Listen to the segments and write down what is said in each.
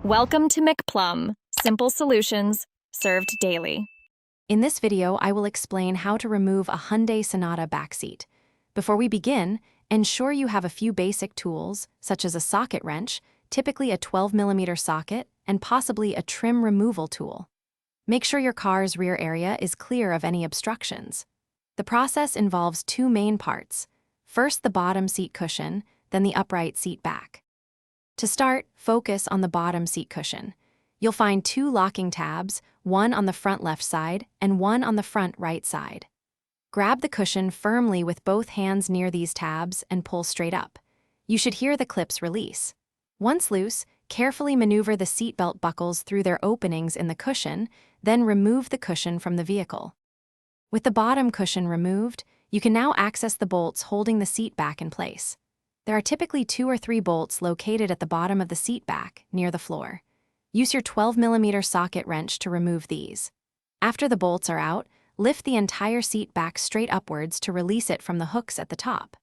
Welcome to McPlum, simple solutions served daily. In this video, I will explain how to remove a Hyundai Sonata backseat. Before we begin, ensure you have a few basic tools, such as a socket wrench, typically a 12mm socket, and possibly a trim removal tool. Make sure your car's rear area is clear of any obstructions. The process involves two main parts. First, the bottom seat cushion, then the upright seat back. To start, focus on the bottom seat cushion. You'll find two locking tabs, one on the front left side and one on the front right side. Grab the cushion firmly with both hands near these tabs and pull straight up. You should hear the clips release. Once loose, carefully maneuver the seatbelt buckles through their openings in the cushion, then remove the cushion from the vehicle. With the bottom cushion removed, you can now access the bolts holding the seat back in place. There are typically 2 or 3 bolts located at the bottom of the seat back, near the floor. Use your 12mm socket wrench to remove these. After the bolts are out, lift the entire seat back straight upwards to release it from the hooks at the top.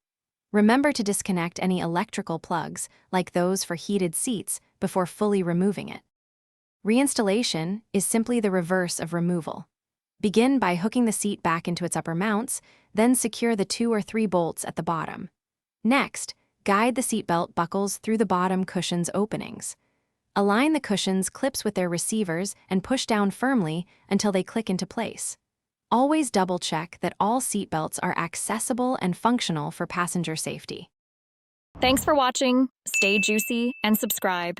Remember to disconnect any electrical plugs, like those for heated seats, before fully removing it. Reinstallation is simply the reverse of removal. Begin by hooking the seat back into its upper mounts, then secure the 2 or 3 bolts at the bottom. Next, guide the seatbelt buckles through the bottom cushion's openings. Align the cushion's clips with their receivers and push down firmly until they click into place. Always double-check that all seatbelts are accessible and functional for passenger safety. Thanks for watching. Stay juicy and subscribe.